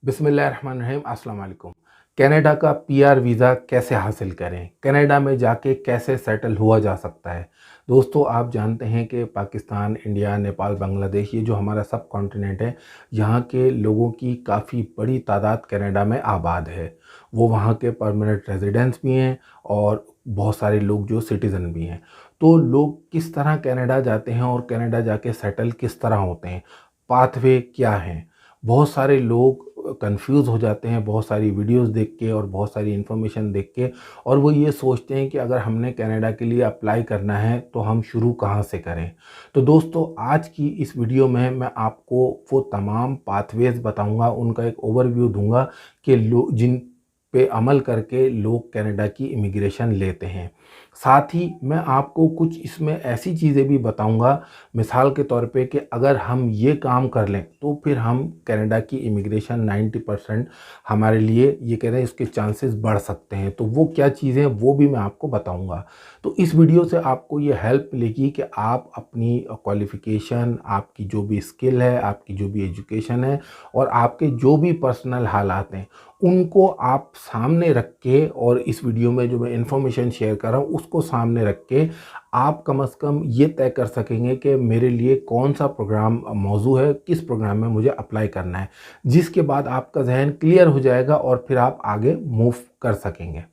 बिस्मिल्लाहिर्रहमानिर्रहीम, अस्सलाम वालेकुम। कनाडा का पीआर वीज़ा कैसे हासिल करें? कनाडा में जाके कैसे सेटल हुआ जा सकता है? दोस्तों, आप जानते हैं कि पाकिस्तान, इंडिया, नेपाल, बांग्लादेश ये जो हमारा सब कॉन्टिनेंट है, यहाँ के लोगों की काफ़ी बड़ी तादाद कनाडा में आबाद है। वो वहाँ के परमानेंट रेज़िडेंट्स भी हैं और बहुत सारे लोग जो सिटीज़न भी हैं। तो लोग किस तरह कनाडा जाते हैं और कनाडा जाके सेटल किस तरह होते हैं? पाथवे क्या हैं? बहुत सारे लोग कंफ्यूज हो जाते हैं बहुत सारी वीडियोस देख के और बहुत सारी इन्फॉर्मेशन देख के, और वो ये सोचते हैं कि अगर हमने कनाडा के लिए अप्लाई करना है तो हम शुरू कहाँ से करें। तो दोस्तों, आज की इस वीडियो में मैं आपको वो तमाम पाथवेज बताऊंगा, उनका एक ओवरव्यू दूंगा कि जिन पे अमल करके लोग कनाडा की इमिग्रेशन लेते हैं। साथ ही मैं आपको कुछ इसमें ऐसी चीज़ें भी बताऊंगा, मिसाल के तौर पे, कि अगर हम ये काम कर लें तो फिर हम कनाडा की इमिग्रेशन 90% हमारे लिए, ये कह रहे हैं, इसके चांसेस बढ़ सकते हैं। तो वो क्या चीज़ें हैं वो भी मैं आपको बताऊंगा। तो इस वीडियो से आपको ये हेल्प मिलेगी कि आप अपनी क्वालिफ़िकेशन, आपकी जो भी स्किल है, आपकी जो भी एजुकेशन है और आपके जो भी पर्सनल हालात हैं, उनको आप सामने रख के, और इस वीडियो में जो मैं इन्फॉर्मेशन शेयर कर रहा हूँ उसको सामने रख के, आप कम से कम ये तय कर सकेंगे कि मेरे लिए कौन सा प्रोग्राम मौजू है, किस प्रोग्राम में मुझे अप्लाई करना है, जिसके बाद आपका जहन क्लियर हो जाएगा और फिर आप आगे मूव कर सकेंगे।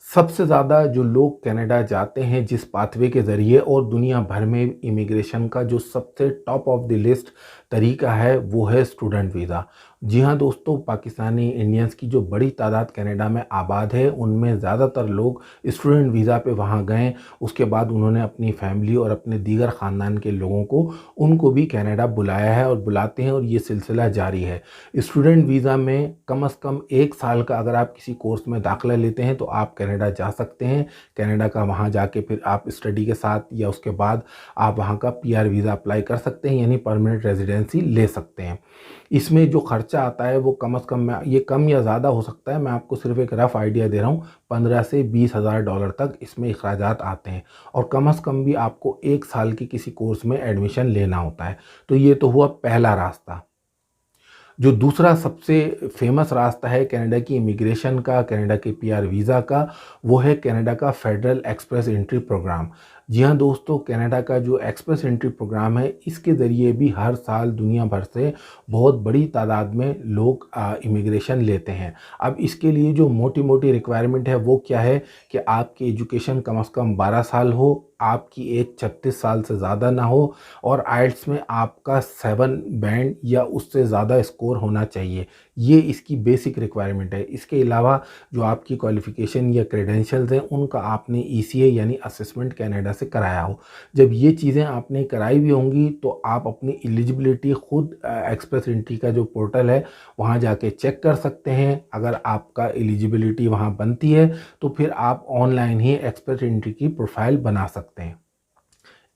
सबसे ज़्यादा जो लोग कनाडा जाते हैं जिस पाथवे के ज़रिए, और दुनिया भर में इमिग्रेशन का जो सबसे टॉप ऑफ द लिस्ट तरीका है वो है स्टूडेंट वीज़ा। जी हाँ दोस्तों, पाकिस्तानी इंडियंस की जो बड़ी तादाद कनाडा में आबाद है, उनमें ज़्यादातर लोग स्टूडेंट वीज़ा पे वहाँ गए। उसके बाद उन्होंने अपनी फैमिली और अपने दीगर ख़ानदान के लोगों को, उनको भी कनाडा बुलाया है और बुलाते हैं, और ये सिलसिला जारी है। स्टूडेंट वीज़ा में कम से कम 1 साल का अगर आप किसी कोर्स में दाखिला लेते हैं तो आप कनाडा जा सकते हैं। कनाडा का वहाँ जाके फिर आप स्टडी के साथ या उसके बाद आप वहाँ का पीआर वीज़ा अप्लाई कर सकते हैं, यानी परमानेंट रेजिडेंसी ले सकते हैं। इसमें जो खर्चा आता है वो कम से कम, मैं ये कम या ज़्यादा हो सकता है, मैं आपको सिर्फ एक रफ़ आइडिया दे रहा हूँ, 15 से 20 हज़ार डॉलर तक इसमें अखराजात आते हैं। और कम से कम भी आपको 1 साल के किसी कोर्स में एडमिशन लेना होता है। तो ये तो हुआ पहला रास्ता। जो दूसरा सबसे फेमस रास्ता है कनाडा की इमिग्रेशन का, कनाडा के पीआर वीज़ा का, वो है कनाडा का फेडरल एक्सप्रेस एंट्री प्रोग्राम। जी हाँ दोस्तों, कनाडा का जो एक्सप्रेस एंट्री प्रोग्राम है, इसके ज़रिए भी हर साल दुनिया भर से बहुत बड़ी तादाद में लोग इमिग्रेशन लेते हैं। अब इसके लिए जो मोटी मोटी रिक्वायरमेंट है वो क्या है कि आपकी एजुकेशन कम से कम 12 साल हो, आपकी एज 36 साल से ज़्यादा ना हो, और आइल्स में आपका 7 बैंड या उससे ज़्यादा स्कोर होना चाहिए। ये इसकी बेसिक रिक्वायरमेंट है। इसके अलावा जो आपकी क्वालिफ़िकेशन या क्रेडेंशियल्स हैं, उनका आपने ईसीए यानी असेसमेंट कनाडा से कराया हो। जब ये चीज़ें आपने कराई भी होंगी तो आप अपनी एलिजिबिलिटी खुद एक्सप्रेस एंट्री का जो पोर्टल है वहाँ जाके चेक कर सकते हैं। अगर आपका एलिजिबिलिटी वहाँ बनती है तो फिर आप ऑनलाइन ही एक्सप्रेस एंट्री की प्रोफाइल बना सकते हैं।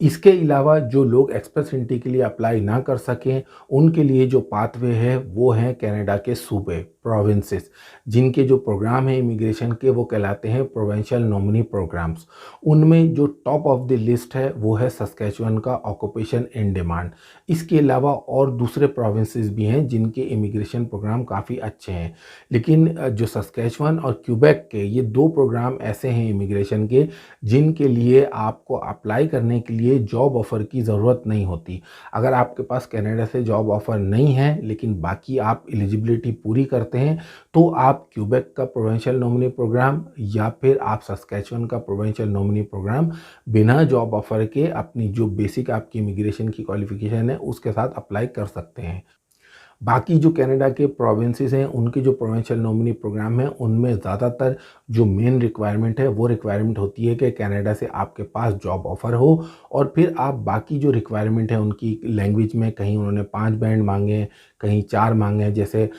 इसके अलावा जो लोग एक्सप्रेस एंट्री के लिए अप्लाई ना कर सकें, उनके लिए जो पाथवे है वो हैं कनाडा के सूबे, प्रोविंसेस, जिनके जो प्रोग्राम है इमिग्रेशन के वो कहलाते हैं प्रोविंशियल नॉमिनी प्रोग्राम्स। उनमें जो टॉप ऑफ द लिस्ट है वो है सस्कैचुअन का ऑक्यूपेशन इन डिमांड। इसके अलावा और दूसरे प्रोविंसेस भी हैं जिनके इमिग्रेशन प्रोग्राम काफ़ी अच्छे हैं, लेकिन जो सस्कैचुअन और क्यूबेक के ये 2 प्रोग्राम ऐसे हैं इमिग्रेशन के, जिनके लिए आपको अप्लाई करने के लिए जॉब ऑफ़र की ज़रूरत नहीं होती। अगर आपके पास कनाडा से जॉब ऑफ़र नहीं है लेकिन बाकी आप एलिजिबिलिटी पूरी करते हैं, तो आप क्यूबेक का प्रोविंशियल नॉमिनी प्रोग्राम या फिर आप सस्कैचुअन का प्रोविंशियल नॉमिनी प्रोग्राम बिना जॉब ऑफ़र के अपनी जो बेसिक आपकी इमिग्रेशन की क्वालिफ़िकेशन है उसके साथ अप्लाई कर सकते हैं। बाकी जो कनाडा के प्रोविंसेस हैं, उनके जो प्रोविंशियल नॉमिनी प्रोग्राम हैं, उनमें ज़्यादातर जो मेन रिक्वायरमेंट है वो रिक्वायरमेंट होती है कि कनाडा से आपके पास जॉब ऑफ़र हो, और फिर आप बाकी जो रिक्वायरमेंट है उनकी लैंग्वेज में, कहीं उन्होंने 5 बैंड मांगे हैं, कहीं 4 मांगे हैं। जैसे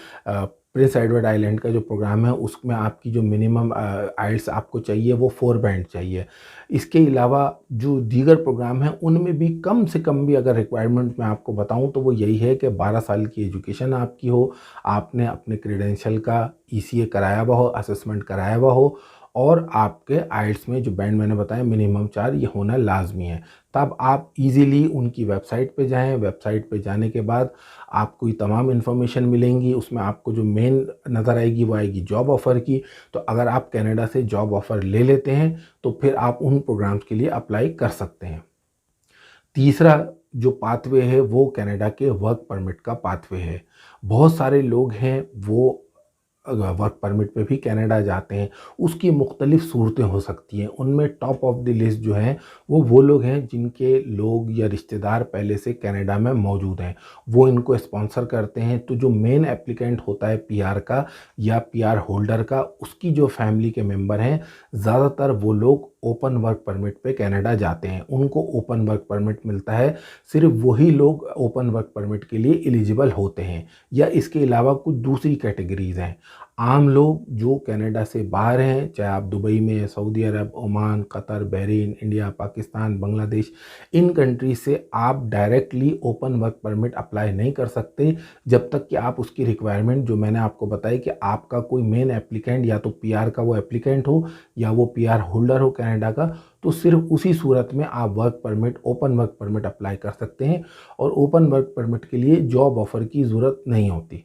प्रिंस एडवर्ड आइलैंड का जो प्रोग्राम है उसमें आपकी जो मिनिमम आइल्स आपको चाहिए वो 4 बैंड चाहिए। इसके अलावा जो दीगर प्रोग्राम हैं उनमें भी कम से कम भी अगर रिक्वायरमेंट मैं आपको बताऊं तो वो यही है कि 12 साल की एजुकेशन आपकी हो, आपने अपने क्रेडेंशियल का ईसीए कराया हुआ हो, असेसमेंट कराया हुआ हो, और आपके आइल्स में जो बैंड मैंने बताया मिनिमम 4 ये होना लाजमी है। तब आप इजीली उनकी वेबसाइट पे जाएँ, वेबसाइट पे जाने के बाद आपको ये तमाम इन्फॉर्मेशन मिलेंगी, उसमें आपको जो मेन नज़र आएगी वो आएगी जॉब ऑफ़र की। तो अगर आप कनाडा से जॉब ऑफ़र ले लेते हैं तो फिर आप उन प्रोग्राम्स के लिए अप्लाई कर सकते हैं। तीसरा जो पाथवे है वो कनाडा के वर्क परमिट का पाथवे है। बहुत सारे लोग हैं वो वर्क परमिट पे भी कनाडा जाते हैं। उसकी मुख्तलिफ़ सूरतें हो सकती हैं। उनमें टॉप ऑफ़ द लिस्ट जो हैं वो लोग हैं जिनके लोग या रिश्तेदार पहले से कनाडा में मौजूद हैं। वो इनको स्पॉन्सर करते हैं। तो जो मेन एप्लीकेंट होता है पीआर का या पीआर होल्डर का, उसकी जो फैमिली के मेंबर हैं, ज़्यादातर वो लोग ओपन वर्क परमिट पे कनाडा जाते हैं। उनको ओपन वर्क परमिट मिलता है। सिर्फ वही लोग ओपन वर्क परमिट के लिए एलिजिबल होते हैं, या इसके अलावा कुछ दूसरी कैटेगरीज़ हैं। आम लोग जो कनाडा से बाहर हैं, चाहे आप दुबई में, Saudi Arab, Oman, Qatar, Bahrain, India, Pakistan, Bangladesh, in country से आप directly open work permit apply नहीं कर सकते जब तक कि आप उसकी रिक्वायरमेंट जो मैंने आपको बताई कि आपका कोई मेन एप्लीकेंट या तो पीआर का वो एप्लीकेंट हो या वो पीआर होल्डर हो कनाडा का। तो सिर्फ उसी सूरत में आप work permit, open work permit apply कर सकते हैं और ओपन वर्क परमिट के लिए जॉब ऑफ़र की ज़रूरत नहीं होती।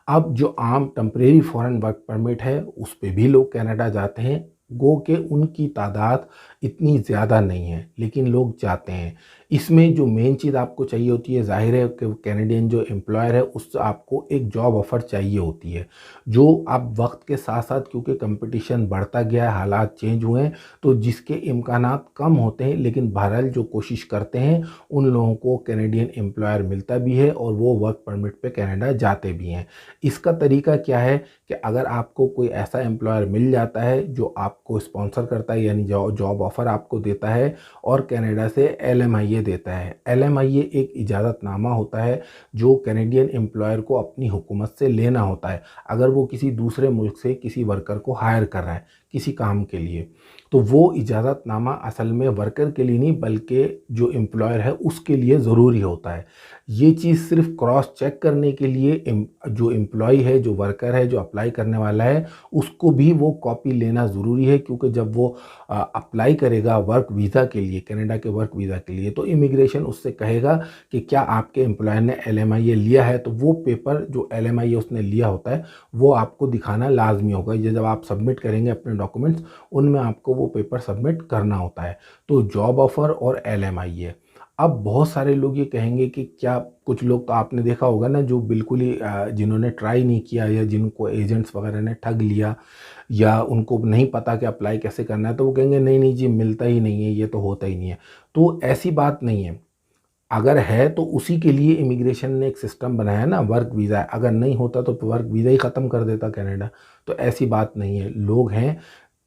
अब जो आम टेम्परेरी फॉरेन वर्क परमिट है उस पे भी लोग कनाडा जाते हैं। गो के उनकी तादाद इतनी ज़्यादा नहीं है, लेकिन लोग जाते हैं। इसमें जो मेन चीज़ आपको चाहिए होती है, ज़ाहिर है कि कैनेडियन जो एम्प्लॉयर है उससे आपको एक जॉब ऑफ़र चाहिए होती है, जो आप वक्त के साथ साथ, क्योंकि कंपटीशन बढ़ता गया है, हालात चेंज हुए हैं, तो जिसके इम्कानात कम होते हैं, लेकिन बहरहाल जो कोशिश करते हैं उन लोगों को कैनेडियन एम्प्लॉयर मिलता भी है और वो वर्क परमिट पे कनाडा जाते भी हैं। इसका तरीका क्या है कि अगर आपको कोई ऐसा एम्प्लॉयर मिल जाता है जो आपको स्पॉन्सर करता है, यानी जॉब ऑफ़र आपको देता है और कनाडा से एलएमआईए देता है। एलएमआईए एक इजाज़तनामा होता है जो कैनेडियन एम्प्लॉयर को अपनी हुकूमत से लेना होता है अगर वो किसी दूसरे मुल्क से किसी वर्कर को हायर कर रहा है किसी काम के लिए। तो वो इजाज़तनामा असल में वर्कर के लिए नहीं बल्कि जो एम्प्लॉयर है उसके लिए ज़रूरी होता है। ये चीज़ सिर्फ क्रॉस चेक करने के लिए जो एम्प्लॉय है, जो वर्कर है, जो अप्लाई करने वाला है, उसको भी वो कॉपी लेना ज़रूरी है, क्योंकि जब वो अप्लाई करेगा वर्क वीज़ा के लिए, कनाडा के वर्क वीज़ा के लिए, तो इमिग्रेशन उससे कहेगा कि क्या आपके एम्प्लॉयर ने एलएमआईए लिया है। तो वो पेपर जो एलएमआईए उसने लिया होता है वो आपको दिखाना लाजमी होगा। ये जब आप सबमिट करेंगे अपने डॉक्यूमेंट्स, उनमें आपको वो पेपर सबमिट करना होता है। तो जॉब ऑफ़र और एलएमआईए। अब बहुत सारे लोग ये कहेंगे कि क्या, कुछ लोग तो आपने देखा होगा ना जो बिल्कुल ही जिन्होंने ट्राई नहीं किया या जिनको एजेंट्स वगैरह ने ठग लिया या उनको नहीं पता कि अप्लाई कैसे करना है, तो वो कहेंगे नहीं नहीं जी मिलता ही नहीं है, ये तो होता ही नहीं है। तो ऐसी बात नहीं है। अगर है तो उसी के लिए इमिग्रेशन ने एक सिस्टम बनाया ना, वर्क वीज़ा। अगर नहीं होता तो वर्क वीज़ा ही ख़त्म कर देता कनाडा। तो ऐसी बात नहीं है, लोग हैं।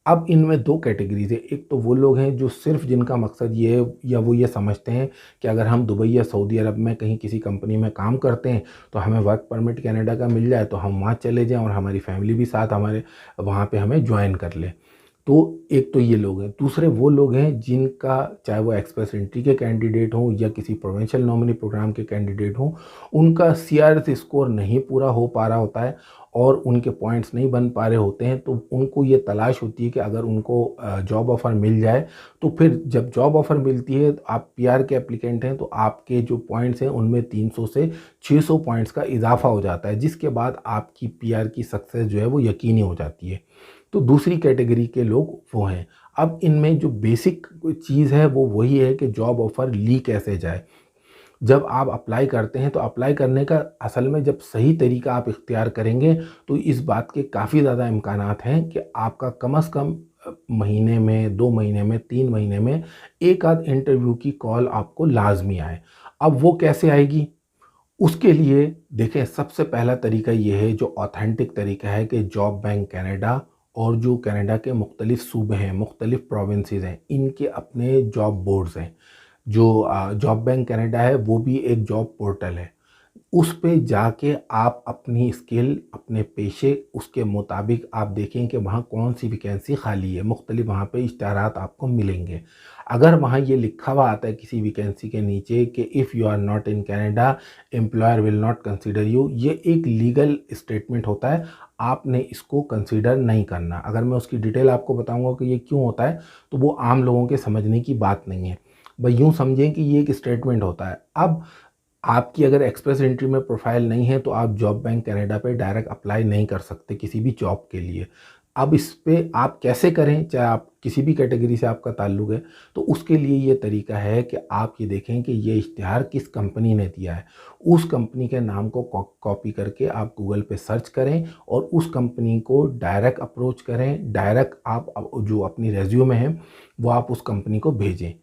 अब इनमें दो कैटेगरीज है। एक तो वो लोग हैं जो सिर्फ जिनका मकसद ये है या वो ये समझते हैं कि अगर हम दुबई या सऊदी अरब में कहीं किसी कंपनी में काम करते हैं तो हमें वर्क परमिट कनाडा का मिल जाए तो हम वहाँ चले जाएं और हमारी फैमिली भी साथ हमारे वहाँ पे हमें ज्वाइन कर ले। तो एक तो ये लोग हैं। दूसरे वो लोग हैं जिनका, चाहे वो एक्सप्रेस एंट्री के कैंडिडेट हों या किसी प्रोविंशियल नॉमिनी प्रोग्राम के कैंडिडेट हों, उनका सीआरएस स्कोर नहीं पूरा हो पा रहा होता है और उनके पॉइंट्स नहीं बन पा रहे होते हैं। तो उनको ये तलाश होती है कि अगर उनको जॉब ऑफ़र मिल जाए, तो फिर जब जॉब ऑफ़र मिलती है, आप पीआर के एप्लीकेंट हैं, तो आपके जो पॉइंट्स हैं उनमें 300 से 600 पॉइंट्स का इजाफा हो जाता है, जिसके बाद आपकी पीआर की सक्सेस जो है वो यकीनी हो जाती है। तो दूसरी कैटेगरी के लोग वो हैं। अब इनमें जो बेसिक चीज़ है वो वही है कि जॉब ऑफ़र ली कैसे जाए। जब आप अप्लाई करते हैं तो अप्लाई करने का असल में जब सही तरीका आप इख्तियार करेंगे तो इस बात के काफ़ी ज़्यादा इम्कानात हैं कि आपका कम से कम महीने में, 2 महीने में, 3 महीने में एक आध इंटरव्यू की कॉल आपको लाजमी आए। अब वो कैसे आएगी? उसके लिए देखें, सबसे पहला तरीका ये है जो ऑथेंटिक तरीका है कि जॉब बैंक कनाडा और जो कनाडा के मुख्तलिफ़ सूबे हैं, मुख्तलिफ़ प्रोविंसेस हैं, इनके अपने जॉब बोर्ड्स हैं। जो जॉब बैंक कनाडा है वो भी एक जॉब पोर्टल है। उस पे जाके आप अपनी स्किल, अपने पेशे, उसके मुताबिक आप देखें कि वहाँ कौन सी वैकेंसी खाली है। मुख्तलिफ वहाँ पे इश्तिहारात आपको मिलेंगे। अगर वहाँ ये लिखा हुआ आता है किसी वैकेंसी के नीचे कि if you are not in Canada employer will not consider you, ये एक लीगल स्टेटमेंट होता है, आपने इसको कंसीडर नहीं करना। अगर मैं उसकी डिटेल आपको बताऊंगा कि ये क्यों होता है तो वो आम लोगों के समझने की बात नहीं है। भाई यूँ समझें कि ये एक स्टेटमेंट होता है। अब आपकी अगर एक्सप्रेस एंट्री में प्रोफाइल नहीं है तो आप जॉब बैंक कनाडा पे डायरेक्ट अप्लाई नहीं कर सकते किसी भी जॉब के लिए। अब इस पे आप कैसे करें, चाहे आप किसी भी कैटेगरी से आपका ताल्लुक है, तो उसके लिए ये तरीका है कि आप ये देखें कि ये इश्तिहार किस कंपनी ने दिया है। उस कंपनी के नाम को कॉपी करके आप गूगल पे सर्च करें और उस कंपनी को डायरेक्ट अप्रोच करें, डायरेक्ट आप जो अपनी रेज्यूमे है वो आप उस कंपनी को भेजें।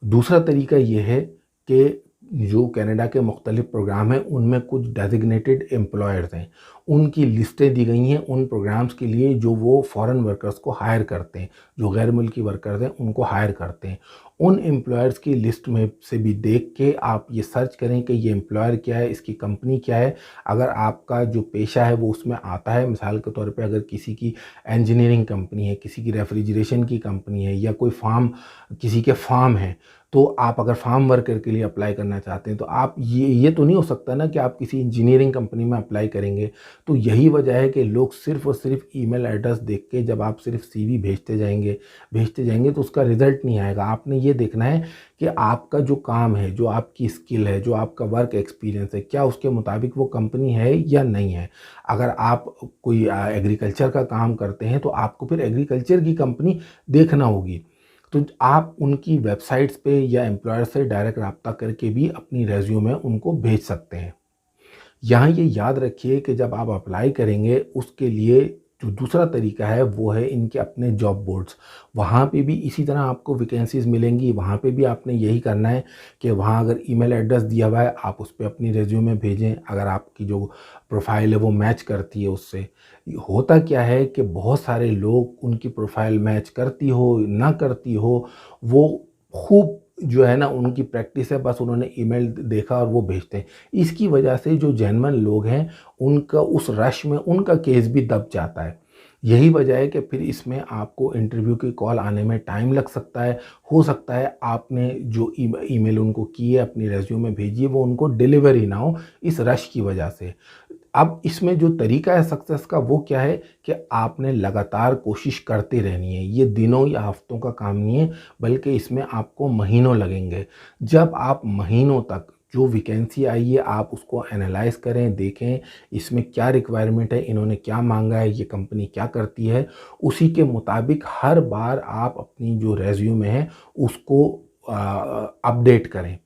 दूसरा तरीका ये है कि जो कनाडा के मुख्तलिफ प्रोग्राम हैं उनमें कुछ डेजिग्नेटेड एम्प्लॉयर्स हैं, उनकी लिस्टें दी गई हैं उन प्रोग्राम्स के लिए जो वो फॉरेन वर्कर्स को हायर करते हैं, जो गैर मुल्की वर्कर्स हैं उनको हायर करते हैं। उन एम्प्लॉयर्स की लिस्ट में से भी देख के आप ये सर्च करें कि ये एम्प्लॉयर क्या है, इसकी कंपनी क्या है। अगर आपका जो पेशा है वो उसमें आता है, मिसाल के तौर पे अगर किसी की इंजीनियरिंग कंपनी है, किसी की रेफ्रिजरेशन की कंपनी है या कोई फार्म, किसी के फार्म है, तो आप अगर फार्म वर्कर के लिए अप्लाई करना चाहते हैं तो आप ये तो नहीं हो सकता ना कि आप किसी इंजीनियरिंग कंपनी में अप्लाई करेंगे। तो यही वजह है कि लोग सिर्फ़ और सिर्फ ईमेल एड्रेस देख के जब आप सिर्फ सीवी भेजते जाएंगे तो उसका रिज़ल्ट नहीं आएगा। आपने ये देखना है कि आपका जो काम है, जो आपकी स्किल है, जो आपका वर्क एक्सपीरियंस है, क्या उसके मुताबिक वो कंपनी है या नहीं है। अगर आप कोई एग्रीकल्चर का काम करते हैं तो आपको फिर एग्रीकल्चर की कंपनी देखना होगी। तो आप उनकी वेबसाइट्स पे या एम्प्लॉयर से डायरेक्ट रब्ता करके भी अपनी रेज्यूमे उनको भेज सकते हैं। यहाँ ये याद रखिए कि जब आप अप्लाई करेंगे उसके लिए जो दूसरा तरीका है वो है इनके अपने जॉब बोर्ड्स। वहाँ पे भी इसी तरह आपको वैकेंसीज़ मिलेंगी, वहाँ पे भी आपने यही करना है कि वहाँ अगर ईमेल एड्रेस दिया हुआ है आप उस पे अपनी रेज्यूमे भेजें, अगर आपकी जो प्रोफाइल है वो मैच करती है उससे। होता क्या है कि बहुत सारे लोग उनकी प्रोफाइल मैच करती हो ना करती हो, वो खूब जो है ना उनकी प्रैक्टिस है, बस उन्होंने ईमेल देखा और वो भेजते हैं। इसकी वजह से जो जेन्युइन लोग हैं उनका उस रश में उनका केस भी दब जाता है। यही वजह है कि फिर इसमें आपको इंटरव्यू की कॉल आने में टाइम लग सकता है। हो सकता है आपने जो ईमेल उनको की है, अपनी रेज्यूमे भेजी है, वो उनको डिलीवर ही ना हो इस रश की वजह से। अब इसमें जो तरीका है सक्सेस का वो क्या है कि आपने लगातार कोशिश करते रहनी है। ये दिनों या हफ्तों का काम नहीं है, बल्कि इसमें आपको महीनों लगेंगे। जब आप महीनों तक जो वैकेंसी आई है आप उसको एनालाइज़ करें, देखें इसमें क्या रिक्वायरमेंट है, इन्होंने क्या मांगा है, ये कंपनी क्या करती है, उसी के मुताबिक हर बार आप अपनी जो रेज्यूमे है उसको अपडेट करें,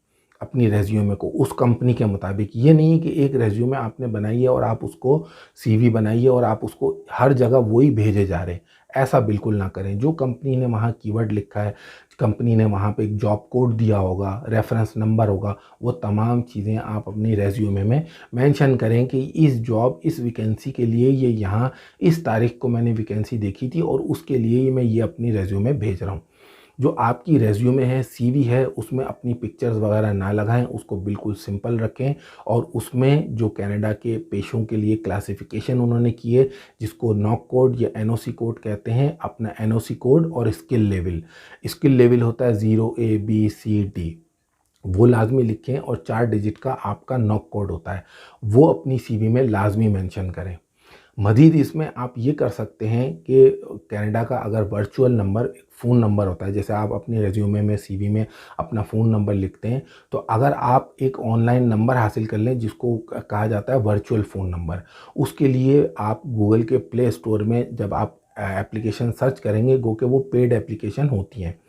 अपनी रेज्यूमे को उस कंपनी के मुताबिक। ये नहीं है कि एक रेज्यूमे आपने बनाई है और आप उसको सीवी बनाइए और आप उसको हर जगह वही भेजे जा रहे हैं, ऐसा बिल्कुल ना करें। जो कंपनी ने वहाँ कीवर्ड लिखा है, कंपनी ने वहाँ पे एक जॉब कोड दिया होगा, रेफरेंस नंबर होगा, वो तमाम चीज़ें आप अपनी रेज्यूमे में मेंशन करें कि इस जॉब, इस वैकेंसी के लिए ये यहाँ इस तारीख को मैंने वैकेंसी देखी थी और उसके लिए मैं ये अपनी रेज्यूमे भेज रहा हूँ। जो आपकी रेज्यूमे है, सीवी है, उसमें अपनी पिक्चर्स वगैरह ना लगाएं, उसको बिल्कुल सिंपल रखें और उसमें जो कनाडा के पेशों के लिए क्लासिफिकेशन उन्होंने की है, जिसको नॉक कोड या एनओसी कोड कहते हैं, अपना एनओसी कोड और स्किल लेवल होता है 0 A B C D, वो लाजमी लिखें और 4 डिजिट का आपका नॉक कोड होता है, वो अपनी सीवी में लाजमी मेंशन करें। मज़ीद इसमें आप ये कर सकते हैं कि कनाडा का अगर वर्चुअल नंबर, फ़ोन नंबर होता है, जैसे आप अपनी रेज्यूमे में, सीवी में अपना फ़ोन नंबर लिखते हैं, तो अगर आप एक ऑनलाइन नंबर हासिल कर लें जिसको कहा जाता है वर्चुअल फ़ोन नंबर, उसके लिए आप गूगल के प्ले स्टोर में जब आप एप्लीकेशन सर्च करेंगे, गो के वो पेड एप्लीकेशन होती हैं,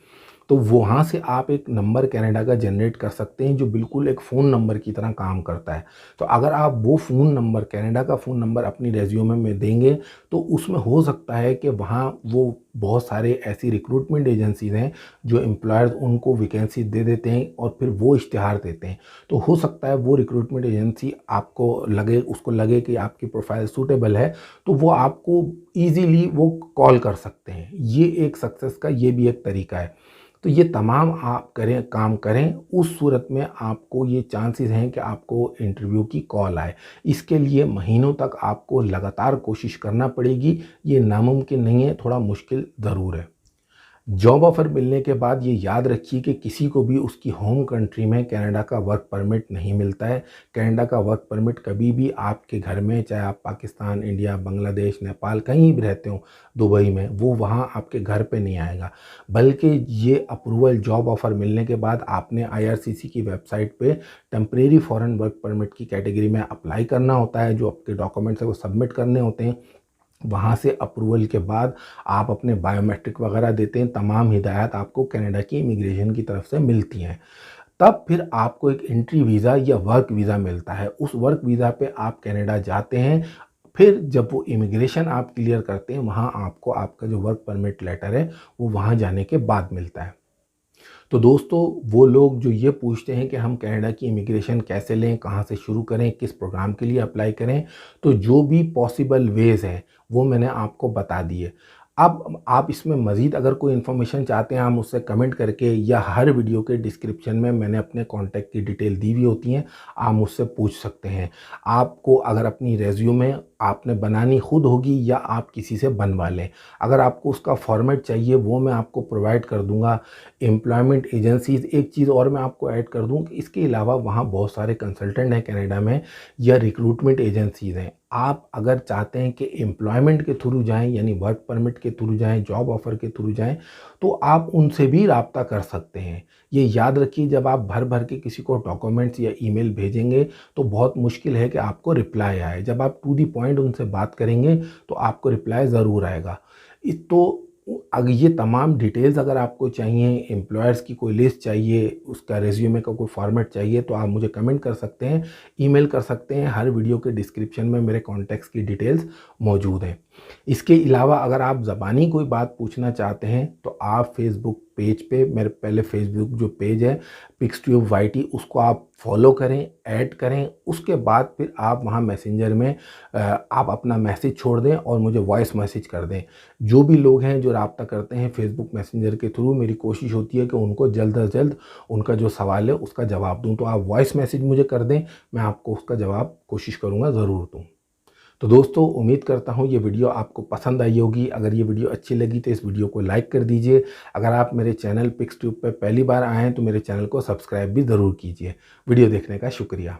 तो वहाँ से आप एक नंबर कनाडा का जनरेट कर सकते हैं जो बिल्कुल एक फ़ोन नंबर की तरह काम करता है। तो अगर आप वो फ़ोन नंबर, कनाडा का फ़ोन नंबर अपनी रेज्यूमे में देंगे तो उसमें हो सकता है कि वहाँ वो बहुत सारे ऐसी रिक्रूटमेंट एजेंसीज़ हैं जो एम्प्लॉयर्स उनको वैकेंसी दे देते हैं और फिर वो इश्तिहार देते हैं। तो हो सकता है वो रिक्रूटमेंट एजेंसी उसको लगे कि आपकी प्रोफाइल सूटेबल है, तो वो आपको ईज़िली वो कॉल कर सकते हैं। ये एक सक्सेस का ये भी एक तरीका है। तो ये तमाम आप काम करें, उस सूरत में आपको ये चांसेस हैं कि आपको इंटरव्यू की कॉल आए। इसके लिए महीनों तक आपको लगातार कोशिश करना पड़ेगी, ये नामुमकिन नहीं है, थोड़ा मुश्किल ज़रूर है। जॉब ऑफ़र मिलने के बाद ये याद रखिए कि किसी को भी उसकी होम कंट्री में कनाडा का वर्क परमिट नहीं मिलता है। कनाडा का वर्क परमिट कभी भी आपके घर में, चाहे आप पाकिस्तान, इंडिया, बांग्लादेश, नेपाल कहीं भी रहते हो, दुबई में, वो वहाँ आपके घर पे नहीं आएगा। बल्कि ये अप्रूवल जॉब ऑफ़र मिलने के बाद आपने आईआरसीसी की वेबसाइट पे टेम्परेरी फॉरेन वर्क परमिट की कैटेगरी में अप्लाई करना होता है। जो आपके डॉक्यूमेंट्स हैं वो सबमिट करने होते हैं। वहाँ से अप्रूवल के बाद आप अपने बायोमेट्रिक वगैरह देते हैं। तमाम हिदायत आपको कनाडा की इमिग्रेशन की तरफ से मिलती हैं। तब फिर आपको एक एंट्री वीज़ा या वर्क वीज़ा मिलता है। उस वर्क वीज़ा पे आप कनाडा जाते हैं। फिर जब वो इमिग्रेशन आप क्लियर करते हैं, वहाँ आपको आपका जो वर्क परमिट लेटर है वो वहाँ जाने के बाद मिलता है। तो दोस्तों, वो लोग जो ये पूछते हैं कि हम कनाडा की इमिग्रेशन कैसे लें, कहाँ से शुरू करें, किस प्रोग्राम के लिए अप्लाई करें, तो जो भी पॉसिबल वेज़ हैं वो मैंने आपको बता दिए। अब आप इसमें मज़ीद अगर कोई इन्फॉर्मेशन चाहते हैं, आप मुझसे कमेंट करके, या हर वीडियो के डिस्क्रिप्शन में मैंने अपने कॉन्टैक्ट की डिटेल दी हुई होती हैं, आप मुझसे पूछ सकते हैं। आपको अगर अपनी रेज़्यूमे आपने बनानी खुद होगी या आप किसी से बनवा लें। अगर आपको उसका फॉर्मेट चाहिए वो मैं आपको प्रोवाइड कर दूँगा। एम्प्लॉयमेंट एजेंसीज़, एक चीज़ और मैं आपको ऐड कर दूँ कि इसके अलावा वहाँ बहुत सारे कंसल्टेंट हैं कनाडा में, या रिक्रूटमेंट एजेंसीज़ हैं। आप अगर चाहते हैं कि एम्प्लॉयमेंट के थ्रू जाएँ, यानी वर्क परमिट के थ्रू जाएँ, जॉब ऑफ़र के थ्रू जाएँ, तो आप उनसे भी राब्ता कर सकते हैं। ये याद रखिए, जब आप भर-भर के किसी को डॉक्यूमेंट्स या ईमेल भेजेंगे तो बहुत मुश्किल है कि आपको रिप्लाई आए। जब आप टू द पॉइंट उनसे बात करेंगे तो आपको रिप्लाई ज़रूर आएगा। तो अगर ये तमाम डिटेल्स अगर आपको चाहिए, एम्प्लॉयर्स की कोई लिस्ट चाहिए, उसका रिज्यूमे का कोई फॉर्मेट चाहिए, तो आप मुझे कमेंट कर सकते हैं, ईमेल कर सकते हैं। हर वीडियो के डिस्क्रिप्शन में मेरे कॉन्टैक्ट्स की डिटेल्स मौजूद हैं। इसके अलावा अगर आप ज़बानी कोई बात पूछना चाहते हैं तो आप फेसबुक पेज पे, मेरे पहले फेसबुक जो पेज है पिक्सट्यूब वाईटी, उसको आप फॉलो करें, ऐड करें। उसके बाद फिर आप वहाँ मैसेंजर में आप अपना मैसेज छोड़ दें और मुझे वॉइस मैसेज कर दें। जो भी लोग हैं जो राब्ता करते हैं फेसबुक मैसेंजर के थ्रू, मेरी कोशिश होती है कि उनको जल्द अज जल्द उनका जो सवाल है उसका जवाब दूँ। तो आप वॉइस मैसेज मुझे कर दें, मैं आपको उसका जवाब कोशिश करूँगा ज़रूर दूँ। तो दोस्तों, उम्मीद करता हूँ ये वीडियो आपको पसंद आई होगी। अगर ये वीडियो अच्छी लगी तो इस वीडियो को लाइक कर दीजिए। अगर आप मेरे चैनल पिक्सट्यूब पे पहली बार आए हैं तो मेरे चैनल को सब्सक्राइब भी ज़रूर कीजिए। वीडियो देखने का शुक्रिया।